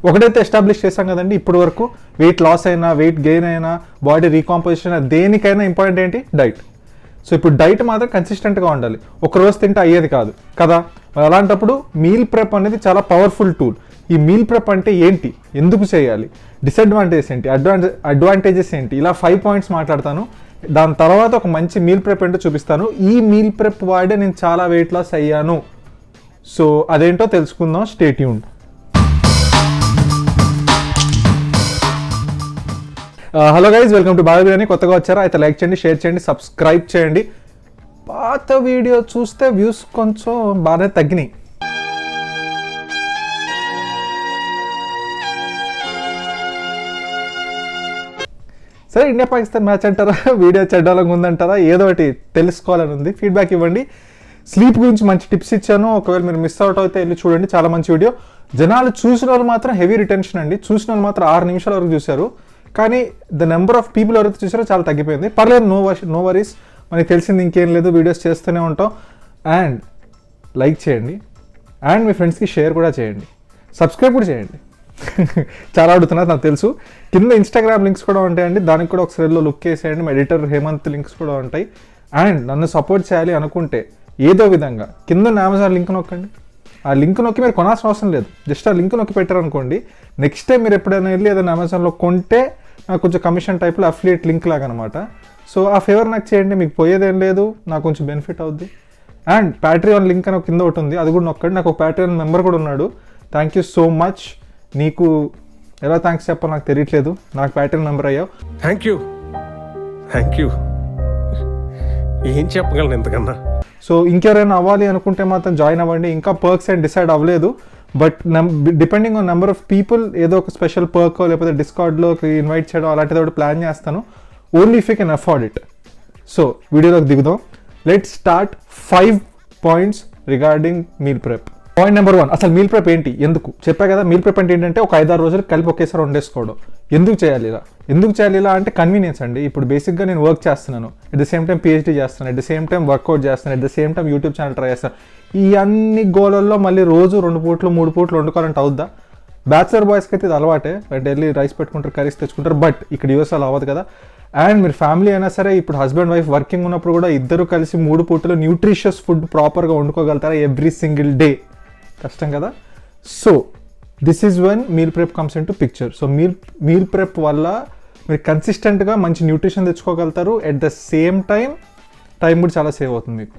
ఒకటైతే ఎస్టాబ్లిష్ చేశాం కదండి ఇప్పటి వరకు, వెయిట్ లాస్ అయినా వెయిట్ గెయిన్ అయినా బాడీ రీకాంపోజిషన్ అయినా దేనికైనా ఇంపార్టెంట్ ఏంటి? డైట్. సో ఇప్పుడు డైట్ మాత్రం కన్సిస్టెంట్గా ఉండాలి, ఒక రోజు తింటే అయ్యేది కాదు కదా. అలాంటప్పుడు మీల్ ప్రెప్ అనేది చాలా పవర్ఫుల్ టూల్. ఈ మీల్ ప్రెప్ అంటే ఏంటి, ఎందుకు చేయాలి, డిసడ్వాంటేజెస్ ఏంటి, అడ్వాంటేజెస్ ఏంటి, ఇలా 5 పాయింట్స్ మాట్లాడతాను. దాని తర్వాత ఒక మంచి మీల్ ప్రెప్ ఏంటో చూపిస్తాను. ఈ మీల్ ప్రెప్ వాడే నేను చాలా వెయిట్ లాస్ అయ్యాను. సో అదేంటో తెలుసుకుందాం, stay tuned. Hello guys, welcome to బాగా బిర్యానీ. కొత్తగా వచ్చారా అయితే లైక్ చేయండి, షేర్ చేయండి, సబ్స్క్రైబ్ చేయండి. పాత వీడియో చూస్తే వ్యూస్ కొంచెం బాగానే తగ్గినాయి. సరే, ఇండియా పాకిస్తాన్ మ్యాచ్ అంటారా, వీడియో చెడ్డాలంగా ఉందంటారా, ఏదో ఒకటి తెలుసుకోవాలని ఉంది, ఫీడ్బ్యాక్ ఇవ్వండి. స్లీప్ గురించి మంచి టిప్స్ ఇచ్చాను, ఒకవేళ మీరు మిస్ అవుట్ అయితే వెళ్ళి చూడండి, చాలా మంచి వీడియో. జనాలు చూసిన వాళ్ళు మాత్రం హెవీ రిటెన్షన్ అండి, చూసిన వాళ్ళు మాత్రం 6 నిమిషాల వరకు చూశారు, కానీ ద నెంబర్ ఆఫ్ పీపుల్ ఎవరైతే చూసారో చాలా తగ్గిపోయింది. పర్లేదు, నో వరీస్, మనకి తెలిసింది ఇంకేం లేదు, వీడియోస్ చేస్తూనే ఉంటాం. అండ్ లైక్ చేయండి, అండ్ మీ ఫ్రెండ్స్కి షేర్ కూడా చేయండి, సబ్స్క్రైబ్ కూడా చేయండి. చాలా అడుగుతున్నారు నాకు తెలుసు. కింద ఇన్స్టాగ్రామ్ లింక్స్ కూడా ఉంటాయండి, దానికి కూడా ఒకసారి లుక్ వేసేయండి. మా ఎడిటర్ హేమంత్ లింక్స్ కూడా ఉంటాయి. అండ్ నన్ను సపోర్ట్ చేయాలి అనుకుంటే ఏదో విధంగా కింద అమెజాన్ లింక్ నొక్కండి. ఆ లింక్ నొక్కి మీరు కొనాల్సిన అవసరం లేదు, జస్ట్ ఆ లింక్ నొక్కి పెట్టారనుకోండి, నెక్స్ట్ టైం మీరు ఎప్పుడైనా వెళ్ళి ఏదైనా అమెజాన్లో కొంటే నాకు కొంచెం కమిషన్ టైప్లో అఫిలియేట్ లింక్ లాగా అనమాట. సో ఆ ఫేవర్ నాకు చేయండి, మీకు పోయేదేం లేదు, నాకు కొంచెం బెనిఫిట్ అవుద్ది. అండ్ ప్యాట్రియాన్ లింక్ అని కింద ఒకటి ఉంది, అది కూడా నొక్కండి. నాకు ఒక ప్యాట్రియాన్ మెంబర్ కూడా ఉన్నాడు. Thank you so much. నీకు ఎలా థ్యాంక్స్ చెప్పాలో నాకు తెలియట్లేదు, నాకు ప్యాట్రియాన్ మెంబర్ అయ్యావు. Thank you. ఏం చెప్పగలను ఎంతకన్నా. సో ఇంకెవరైనా అవ్వాలి అనుకుంటే మాత్రం జాయిన్ అవ్వండి. ఇంకా పర్క్స్ అండ్ డిసైడ్ అవ్వలేదు, but depending on number of people ఏదో ఒక స్పెషల్ పర్క్ లేకపోతే డిస్కార్డ్లోకి ఇన్వైట్ చేయడం అలాంటిది ఒకటి ప్లాన్ చేస్తాను, only if you can afford it. So వీడియోలోకి దిగుదాం. Let's start 5 points regarding meal prep. Point number 1, అసలు మీల్ ప్రెప్ ఏంటి, ఎందుకు చెప్పా కదా. మీల్ ప్రెప్ అంటే ఏంటంటే ఒక 5-6 రోజులు కలిపి ఒకేసారి వండేసుకోవడం. ఎందుకు చేయాలి ఇలా అంటే కన్వీనియన్స్ అండి. ఇప్పుడు బేసిక్గా నేను వర్క్ చేస్తున్నాను, at the same time PhD చేస్తున్నాను, at the same time workout చేస్తున్నాను, at the same time YouTube channel try చేస్తాను. ఈ అన్ని గోలల్లో మళ్ళీ రోజు 2 పూట్లు 3 పూట్లు వండుకోవాలంటే అవుద్దా? బ్యాచిలర్ బాయ్స్కి అయితే ఇది అలవాటే, డైలీ రైస్ పెట్టుకుంటారు, కర్రీస్ తెచ్చుకుంటారు. బట్ ఇక్కడ యూఎస్లో అవ్వదు కదా. అండ్ మీరు ఫ్యామిలీ అయినా సరే, ఇప్పుడు హస్బెండ్ వైఫ్ వర్కింగ్ ఉన్నప్పుడు కూడా ఇద్దరు కలిసి 3 పూటలు న్యూట్రిషియస్ ఫుడ్ ప్రాపర్గా వండుకోగలుగుతారా ఎవ్రీ సింగిల్ డే? కష్టం కదా. So this is when meal prep comes into picture. So meal prep వల్ల మీరు కన్సిస్టెంట్గా మంచి న్యూట్రిషన్ తెచ్చుకోగలుగుతారు, ఎట్ ద సేమ్ టైం కూడా చాలా సేవ్ అవుతుంది మీకు.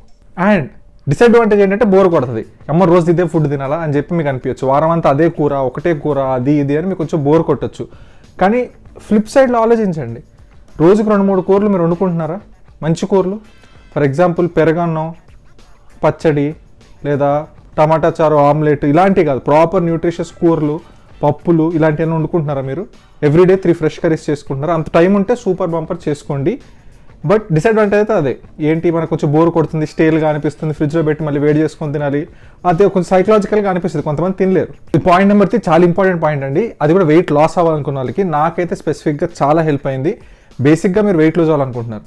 అండ్ డిసడ్వాంటేజ్ ఏంటంటే బోర్ కొడుతుంది, అమ్మ రోజు ఇదే ఫుడ్ తినాలా అని చెప్పి మీకు అనిపించచ్చు, వారం అంతా అదే కూర, ఒకటే కూర, అది ఇది అని మీకు కొంచెం బోర్ కొట్టచ్చు. కానీ ఫ్లిప్ సైడ్లో ఆలోచించండి, రోజుకు 2-3 కూరలు మీరు వండుకుంటున్నారా, మంచి కూరలు. ఫర్ ఎగ్జాంపుల్ పెరగన్నం, పచ్చడి, లేదా టమాటా చారు, ఆమ్లెట్, ఇలాంటివి కాదు, ప్రాపర్ న్యూట్రిషియస్ కూరలు, పప్పులు ఇలాంటివన్నీ వండుకుంటున్నారా మీరు? ఎవ్రీడే 3 ఫ్రెష్ కర్రీస్ చేసుకుంటున్నారా? అంత టైం ఉంటే సూపర్ బంపర్ చేసుకోండి. బట్ డిసడ్వాంటేజ్ అయితే అదే ఏంటి, మనకు కొంచెం బోర్ కొడుతుంది, స్టేల్గా అనిపిస్తుంది, ఫ్రిడ్జ్లో పెట్టి మళ్ళీ వేడి చేసుకొని తినాలి, అదే కొంచెం సైకలాజికల్గా అనిపిస్తుంది, కొంతమంది తినలేరు. ఈ పాయింట్ నెంబర్ 3 చాలా ఇంపార్టెంట్ పాయింట్ అండి, అది కూడా వెయిట్ లాస్ అవ్వాలనుకున్న వాళ్ళకి. నాకైతే స్పెసిఫిక్గా చాలా హెల్ప్ అయింది. బేసిక్గా మీరు వెయిట్ లూజ్ అవ్వాలనుకుంటున్నారు,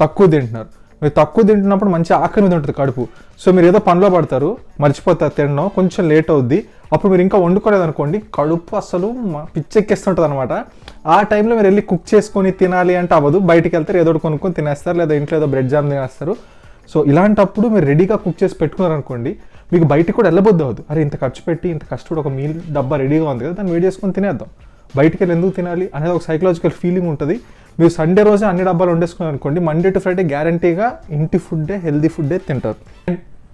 తక్కువ తింటున్నారు, మీరు తక్కువ తింటున్నప్పుడు మంచి ఆకలి మీద ఉంటుంది కడుపు. సో మీరు ఏదో పనిలో పడతారు, మర్చిపోతారు తినడం, కొంచెం లేట్ అవుద్ది, అప్పుడు మీరు ఇంకా వండుకోలేదు అనుకోండి, కడుపు అసలు పిచ్చెక్కేస్తుంటుంది అనమాట. ఆ టైంలో మీరు వెళ్ళి కుక్ చేసుకొని తినాలి అంటే అవ్వదు, బయటికి వెళ్తారు, ఏదో ఒకటి కొనుక్కొని తినేస్తారు, లేదా ఇంట్లో ఏదో బ్రెడ్ జామ్ తినేస్తారు. సో ఇలాంటప్పుడు మీరు రెడీగా కుక్ చేసి పెట్టుకున్నారు అనుకోండి, మీకు బయటికి కూడా వెళ్ళబుద్ధి అవ్వదు. అరే ఇంత ఖర్చు పెట్టి ఇంత కష్టపడి ఒక మీల్ డబ్బా రెడీగా ఉంది కదా, దాన్ని వేడి చేసుకొని తినేద్దాం, బయటికి వెళ్ళి ఎందుకు తినాలి అనేది ఒక సైకలాజికల్ ఫీలింగ్ ఉంటుంది. మీరు సండే రోజే అన్ని డబ్బాలు వండేసుకున్నారు అనుకోండి, మండే టు ఫ్రైడే గ్యారంటీగా ఇంటి ఫుడ్డే, హెల్దీ ఫుడ్డే తింటారు.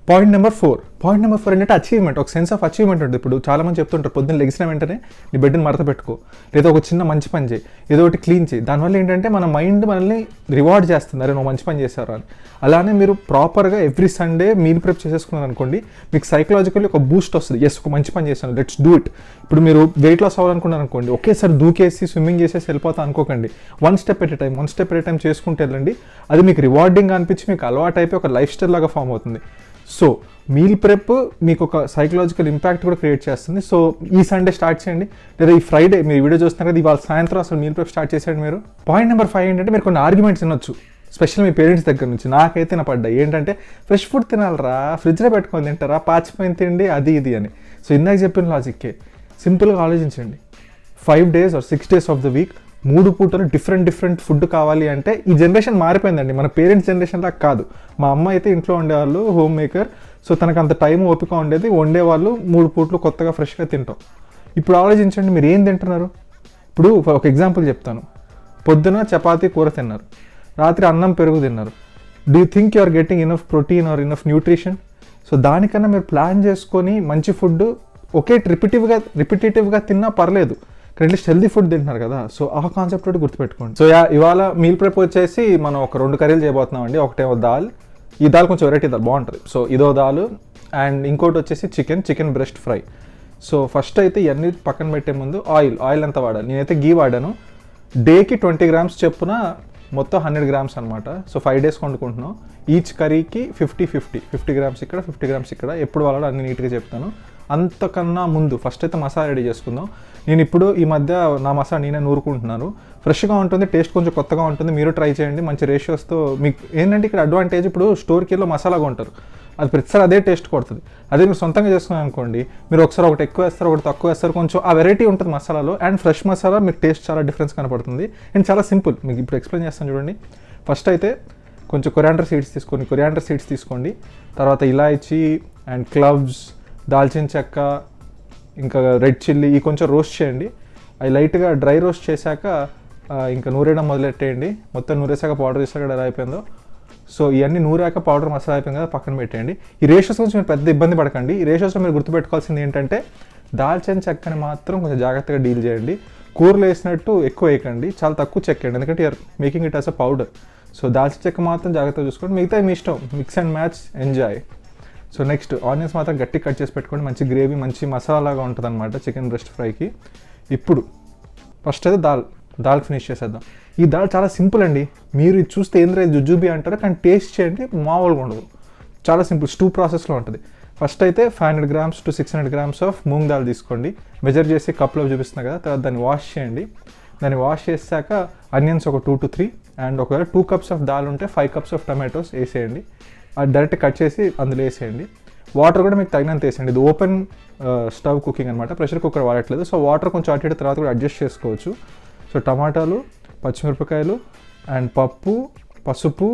పాయింట్ నెంబర్ 4 ఏంటంటే అచీవ్మెంట్, ఒక సెన్స్ ఆఫ్ అచీవ్మెంట్ ఉంటుంది. ఇప్పుడు చాలామంది చెప్తుంటారు, పొద్దున్న లెగిసిన వెంటనే నీ బెడ్ని మడత పెట్టుకో, లేదా ఒక చిన్న మంచి పని చేయి, ఏదో ఒకటి క్లీన్ చేయి. దానివల్ల ఏంటంటే మన మైండ్ మనల్ని రివార్డ్ చేస్తుంది, అరే నువ్వు మంచి పని చేశారు అని. అలానే మీరు ప్రాపర్గా ఎవ్రీ సండే మీల్ ప్రెప్ చేసేసుకున్నారు అనుకోండి, మీకు సైకలాజికల్లీ ఒక బూస్ట్ వస్తుంది, ఎస్ ఒక మంచి పని చేశాను, లెట్స్ డూ ఇట్. ఇప్పుడు మీరు వెయిట్ లాస్ అవ్వాలనుకున్నారు అనుకోండి, ఒకేసారి దూకేసి స్విమ్మింగ్ చేసేసి వెళ్ళిపోతా అనుకోకండి, 1 స్టెప్ ఎట్ ఏ టైం చేసుకుంటూ వెళ్ళండి. అది మీకు రివార్డింగ్ అనిపించి మీకు అలవాటు అయిపోయి ఒక లైఫ్ స్టైల్ లాగా ఫామ్ అవుతుంది. సో మీల్ ప్రెప్ మీకు ఒక సైకలాజికల్ ఇంపాక్ట్ కూడా క్రియేట్ చేస్తుంది. సో ఈ సండే స్టార్ట్ చేయండి, లేదా ఈ ఫ్రైడే మీరు వీడియో చూస్తున్నారు కదా, ఇవాళ సాయంత్రం అసలు మీల్ ప్రెప్ స్టార్ట్ చేసేయండి మీరు. పాయింట్ నెంబర్ 5 ఏంటంటే మీరు కొన్ని ఆర్గ్యుమెంట్స్ వినొచ్చు, స్పెషల్ మీ పేరెంట్స్ దగ్గర నుంచి. నాకైతే పడ్డాయి ఏంటంటే, ఫ్రెష్ ఫుడ్ తినాలరా, ఫ్రిడ్జ్లో పెట్టుకొని తింటారా, పాచిపోయిన తిండి, అది ఇది అని. సో ఇందాక చెప్పిన లాజిక్కే, సింపుల్గా ఆలోచించండి, 5 days or 6 days of the week 3 పూటలు డిఫరెంట్ ఫుడ్ కావాలి అంటే ఈ జనరేషన్ మారిపోయిందండి. మన పేరెంట్స్ జనరేషన్ లాగా కాదు. మా అమ్మ అయితే ఇంట్లో ఉండేవాళ్ళు, హోమ్ మేకర్. సో తనకు అంత టైం ఓపిక ఉండేది, వండేవాళ్ళు, 3 పూటలు కొత్తగా ఫ్రెష్గా తింటాం. ఇప్పుడు ఆలోచించండి, మీరు ఏం తింటున్నారు? ఇప్పుడు ఒక ఎగ్జాంపుల్ చెప్తాను. పొద్దున చపాతీ కూర తిన్నారు, రాత్రి అన్నం పెరుగు తిన్నారు. Do you think you are getting enough protein or enough nutrition? So దానికన్నా మీరు ప్లాన్ చేసుకొని మంచి ఫుడ్ ఒకే రిపిటేటివ్గా తిన్నా పర్లేదు, అట్లీస్ట్ హెల్దీ ఫుడ్ తింటున్నారు కదా. సో ఆ కాన్సెప్ట్ తోటి గుర్తుపెట్టుకోండి. సో ఇవాళ మీల్ ప్రెప్ వచ్చేసి మనం ఒక 2 కర్రీలు చేయబోతున్నాం అండి. ఒకటేమో దాల్, ఈ దాల్ కొంచెం వెరైటీ దాల్ బాగుంటుంది. సో ఇదో దాల్, అండ్ ఇంకోటి వచ్చేసి chicken breast fry. So first అయితే ఇవన్నీ పక్కన పెట్టే ముందు ఆయిల్ ఎంత వాడాలి? నేనైతే గీ వాడాను. డేకి 20 grams చెప్పున మొత్తం 100 grams అనమాట. So 5 days వండుకుంటున్నాం. ఈచ్ కర్రీకి 50 grams ఇక్కడ, 50 grams ఇక్కడ. ఎప్పుడు వాడాలో అన్ని నీట్గా చెప్తాను. అంతకన్నా ముందు ఫస్ట్ అయితే మసాలా రెడీ చేసుకుందాం. నేను ఇప్పుడు ఈ మధ్య నా మసాలా నేనే నూరుకుంటున్నాను. ఫ్రెష్గా ఉంటుంది, టేస్ట్ కొంచెం కొత్తగా ఉంటుంది. మీరు ట్రై చేయండి మంచి రేషియోస్తో. మీకు ఏంటంటే ఇక్కడ అడ్వాంటేజ్, ఇప్పుడు స్టోర్కి వెళ్ళి మసాలా కొంటారు, అది ప్రతిసారి అదే టేస్ట్ కొడుతుంది. అదే మీరు సొంతంగా చేసుకున్నాను అనుకోండి, మీరు ఒకసారి ఒకటి ఎక్కువ వేస్తారు, ఒకటి తక్కువ వేస్తారు, కొంచెం ఆ వెరైటీ ఉంటుంది మసాలాలో. అండ్ ఫ్రెష్ మసాలా మీకు టేస్ట్ చాలా డిఫరెన్స్ కనపడుతుంది. అండ్ చాలా సింపుల్, మీకు ఇప్పుడు ఎక్స్ప్లెయిన్ చేస్తాను చూడండి. ఫస్ట్ అయితే కొంచెం కొరియాండర్ సీడ్స్ తీసుకోండి. తర్వాత ఇలాయచీ అండ్ క్లవ్స్, దాల్చిన చెక్క, ఇంకా రెడ్ చిల్లీ, ఈ కొంచెం రోస్ట్ చేయండి. అవి లైట్గా డ్రై రోస్ట్ చేశాక ఇంకా నూరేయడం మొదలెట్టేయండి. మొత్తం నూరేసాక పౌడర్ చేసాక ఎలా అయిపోయిందో. సో ఇవన్నీ నూరాక పౌడర్ మసాలా అయిపోయింది కదా, పక్కన పెట్టేయండి. ఈ రేషియోస్ గురించి మీరు పెద్ద ఇబ్బంది పడకండి. ఈ రేషియోస్లో మీరు గుర్తుపెట్టుకోవాల్సింది ఏంటంటే, దాల్చిన చెక్కని మాత్రం కొంచెం జాగ్రత్తగా డీల్ చేయండి. కూరలు వేసినట్టు ఎక్కువ వేయకండి, చాలా తక్కువ చెక్కండి, ఎందుకంటే you're making it as a powder. So దాల్చిన చెక్క మాత్రం జాగ్రత్తగా చూసుకోండి, మిగతా మీ ఇష్టం, mix and match, enjoy. So next onions మాత్రం గట్టి కట్ చేసి పెట్టుకోండి. మంచి గ్రేవీ, మంచి మసాలాగా ఉంటుంది అనమాట చికెన్ బ్రెస్ట్ ఫ్రైకి. ఇప్పుడు ఫస్ట్ అయితే దాల్ ఫినిష్ చేసేద్దాం. ఈ దాల్ చాలా సింపుల్ అండి. మీరు ఇది చూస్తే ఏంద్రా జుజుబీ అంటారు, కానీ టేస్ట్ చేయండి మామూలుగా ఉండదు. చాలా సింపుల్, స్టూ ప్రాసెస్లో ఉంటుంది. ఫస్ట్ అయితే 500 grams to 600 grams of moong dal తీసుకోండి. మెజర్ చేసి కప్లో చూపిస్తున్నా కదా. తర్వాత దాన్ని వాష్ చేయండి. దాన్ని వాష్ చేశాక ఆనియన్స్ ఒక 2 to 3, అండ్ ఒకవేళ 2 cups ఆఫ్ దాల్ ఉంటే 5 cups ఆఫ్ టమాటోస్ వేసేయండి. అది డైరెక్ట్ కట్ చేసి అందులో వేసేయండి. వాటర్ కూడా మీకు తగినంత వేసేయండి. ఇది ఓపెన్ స్టవ్ కుకింగ్ అనమాట, ప్రెషర్ కుక్కర్ వాడట్లేదు. సో వాటర్ కొంచెం అటు ఇటు తర్వాత కూడా అడ్జస్ట్ చేసుకోవచ్చు. సో టమాటాలు, పచ్చిమిరపకాయలు, అండ్ పసుపు,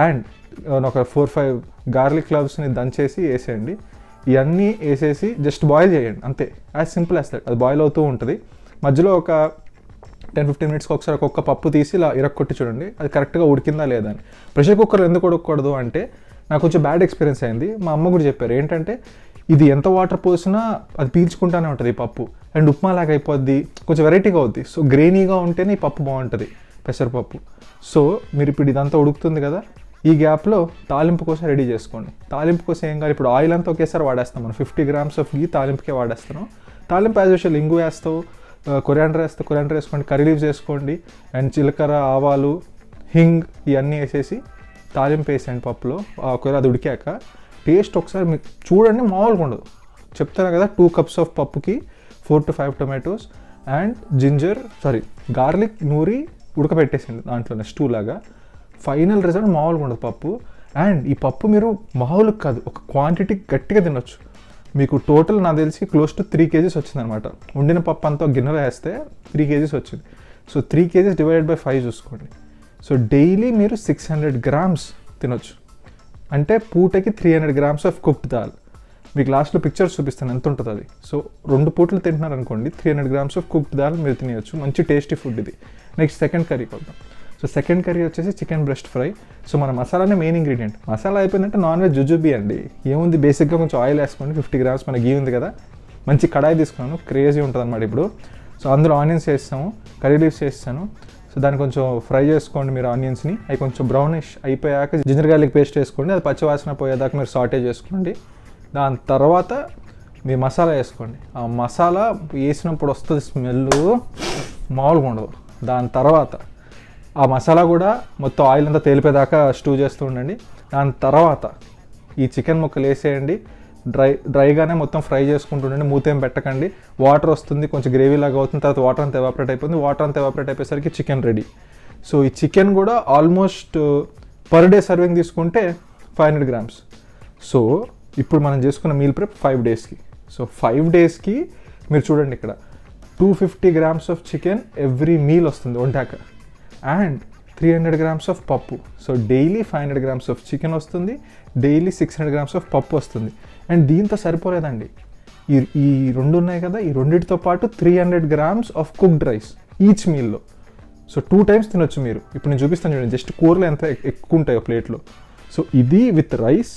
అండ్ ఒక 4-5 గార్లిక్ క్లవ్స్ని దంచేసి వేసేయండి. ఇవన్నీ వేసేసి జస్ట్ బాయిల్ చేయండి, అంతే. As simple as that. అది బాయిల్ అవుతూ ఉంటుంది. మధ్యలో ఒక 10-15 minutesకి ఒకసారి ఒక్కొక్క పప్పు తీసి ఇలా ఇరక్కొట్టి చూడండి, అది కరెక్ట్గా ఉడికిందా లేదా అని. ప్రెషర్ కుక్కర్ ఎందుకు ఉడకకూడదు అంటే, నాకు కొంచెం బ్యాడ్ ఎక్స్పీరియన్స్ అయింది. మా అమ్మ కూడా చెప్పారు ఏంటంటే, ఇది ఎంత వాటర్ పోసినా అది పీల్చుకుంటానే ఉంటుంది ఈ పప్పు, అండ్ ఉప్మా లాగా అయిపోద్ది, కొంచెం వెరైటీగా అవుద్ది. సో గ్రెయినీగా ఉంటేనే ఈ పప్పు బాగుంటుంది, పెసరపప్పు. సో మీరు ఇప్పుడు ఇదంతా ఉడుకుతుంది కదా, ఈ గ్యాప్లో తాలింపు కోసం రెడీ చేసుకోండి. తాలింపు కోసం ఏం కాదు, ఇప్పుడు ఆయిల్ అంతా ఒకేసారి వాడేస్తాం మనం. 50 grams ఆఫ్ గీ తాలింపుకే వాడేస్తాను. తాలింపు యాజ్ యూజువల్ ఇంగు వేస్తావు, కొరియాండర్ వేసుకోండి, కర్రీ లీవ్స్ వేసుకోండి, అండ్ జీలకర్ర, ఆవాలు, హింగ్ ఇవన్నీ వేసేసి తాలింపు వేసేయండి పప్పులో. ఒకవేళ అది ఉడికాక టేస్ట్ ఒకసారి మీకు చూడండి, మామూలుగా ఉండదు. చెప్తాను కదా, 2 cups ఆఫ్ పప్పుకి 4 to 5 tomatoes అండ్ గార్లిక్ నూరి ఉడకబెట్టేసింది దాంట్లోనే స్టూ లాగా. ఫైనల్ రిజల్ట్ మామూలుగా ఉండదు పప్పు. అండ్ ఈ పప్పు మీరు మామూలుగా కాదు, ఒక క్వాంటిటీ గట్టిగా తినొచ్చు. మీకు టోటల్ నాకు తెలిసి క్లోజ్ టు 3 kgs వచ్చిందనమాట. వండిన పప్పు అంతా గిన్నెలో వేస్తే 3 kgs వచ్చింది. సో 3 kgs డివైడెడ్ బై 5 చూసుకోండి. సో డైలీ మీరు 600 grams తినొచ్చు. అంటే పూటకి 300 grams ఆఫ్ కుక్డ్ దాల్. మీకు లాస్ట్లో పిక్చర్స్ చూపిస్తాను ఎంత ఉంటుంది అది. సో 2 పూటలు తింటున్నారు అనుకోండి, 300 grams ఆఫ్ కుక్డ్ దాల్ మీరు తినేయచ్చు. మంచి టేస్టీ ఫుడ్ ఇది. నెక్స్ట్ సెకండ్ కర్రీ కొద్దాం. సో సెకండ్ కర్రీ వచ్చేసి చికెన్ బ్రెస్ట్ ఫ్రై. సో మన మసాలానే మెయిన్ ఇంగ్రీడియంట్. మసాలా అయిపోయిందంటే నాన్ వెజ్ జుజుబీ అండి. ఏముంది, బేసిక్గా కొంచెం ఆయిల్ వేసుకోండి. 50 grams మన గీ ఉంది కదా, మంచి కడాయి తీసుకున్నాను, క్రేజీ ఉంటుంది అనమాట ఇప్పుడు. సో అందులో ఆనియన్స్ వేస్తాము, కర్రీ లీవ్స్ వేస్తాను. సో దాన్ని కొంచెం ఫ్రై చేసుకోండి మీరు ఆనియన్స్ని. అవి కొంచెం బ్రౌనిష్ అయిపోయాక జింజర్ గార్లిక్ పేస్ట్ వేసుకోండి. అది పచ్చివాసన పోయేదాకా మీరు సాటే చేసుకోండి. దాని తర్వాత మీ మసాలా వేసుకోండి. ఆ మసాలా వేసినప్పుడు వస్తుంది స్మెల్, మామూలుగా ఉండదు. దాని తర్వాత ఆ మసాలా కూడా మొత్తం ఆయిల్ అంతా తేలిపోయేదాకా స్టూ చేస్తూ ఉండండి. దాని తర్వాత ఈ చికెన్ ముక్కలు వేసేయండి. డ్రైగానే మొత్తం ఫ్రై చేసుకుంటుండండి, మూతేం పెట్టకండి. వాటర్ వస్తుంది, కొంచెం గ్రేవీ లాగా అవుతుంది. తర్వాత వాటర్ అంతా ఎవాపరేట్ అయిపోతుంది. వాటర్ అంతా ఎవాపరేట్ అయిపోయేసరికి చికెన్ రెడీ. సో ఈ చికెన్ కూడా ఆల్మోస్ట్ పర్ డే సర్వింగ్ తీసుకుంటే 500 grams. సో ఇప్పుడు మనం చేసుకున్న మీల్ ప్రెప్ 5 daysకి. సో 5 daysకి మీరు చూడండి ఇక్కడ 250 grams of chicken every meal వస్తుంది వండాక, అండ్ 300 grams ఆఫ్ పప్పు. So daily 500 grams of chicken వస్తుంది, డైలీ 600 grams ఆఫ్ పప్పు వస్తుంది. అండ్ దీంతో సరిపోలేదండి, ఈ రెండు ఉన్నాయి కదా, ఈ రెండింటితో పాటు 300 grams of cooked rice each మీల్లో. సో 2 times తినొచ్చు మీరు. ఇప్పుడు నేను చూపిస్తాను చూడండి, జస్ట్ కూరలు ఎంత ఎక్కువ ఉంటాయో ప్లేట్లో. సో ఇది విత్ రైస్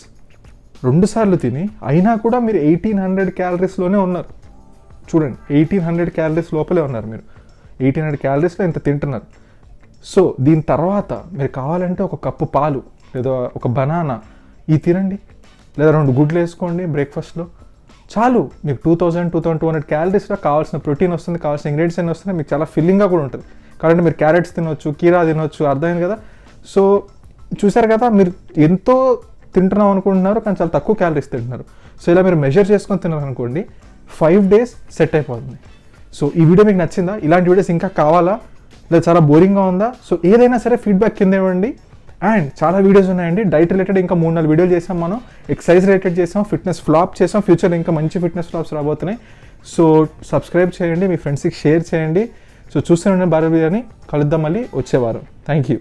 2 సార్లు తిని అయినా కూడా మీరు 1800 క్యాలరీస్లోనే ఉన్నారు. చూడండి, 1800 క్యాలరీస్ లోపలే ఉన్నారు మీరు. 1800 క్యాలరీస్లో ఎంత తింటున్నారు. సో దీని తర్వాత మీరు కావాలంటే ఒక కప్పు పాలు లేదా ఒక బనానా ఇది తినండి, లేదా 2 గుడ్లు వేసుకోండి బ్రేక్ఫాస్ట్లో, చాలు. మీకు 2200 క్యాలరీస్లో కావాల్సిన ప్రోటీన్ వస్తుంది, కావాల్సిన ఇంగ్రీడియంట్స్ అన్నీ వస్తున్నాయి, మీకు చాలా ఫిల్లింగ్గా కూడా ఉంటుంది. కాబట్టి మీరు క్యారెట్స్ తినొచ్చు, కీరా తినొచ్చు, అర్థమైంది కదా. సో చూసారు కదా, మీరు ఎంతో తింటున్నాం అనుకుంటున్నారు కానీ చాలా తక్కువ క్యాలరీస్ తింటున్నారు. సో ఇలా మీరు మెజర్ చేసుకొని తిన్నారు అనుకోండి, 5 days సెట్ అయిపోతుంది. సో ఈ వీడియో మీకు నచ్చిందా? ఇలాంటి వీడియోస్ ఇంకా కావాలా, లేదా చాలా బోరింగ్గా ఉందా? సో ఏదైనా సరే ఫీడ్బ్యాక్ కింద ఇవ్వండి. అండ్ చాలా వీడియోస్ ఉన్నాయండి డైట్ రిలేటెడ్, ఇంకా 3-4 వీడియోలు చేసాం మనం. ఎక్సర్సైజ్ రిలేటెడ్ చేసాం, ఫిట్నెస్ ఫ్లాప్ చేసాం, ఫ్యూచర్లో ఇంకా మంచి ఫిట్నెస్ ఫ్లాప్స్ రాబోతున్నాయి. సో సబ్స్క్రైబ్ చేయండి, మీ ఫ్రెండ్స్కి షేర్ చేయండి. సో చూస్తూనే భారత్ బిర్యానీ, కలుద్దాం మళ్ళీ వచ్చే వారం. Thank you.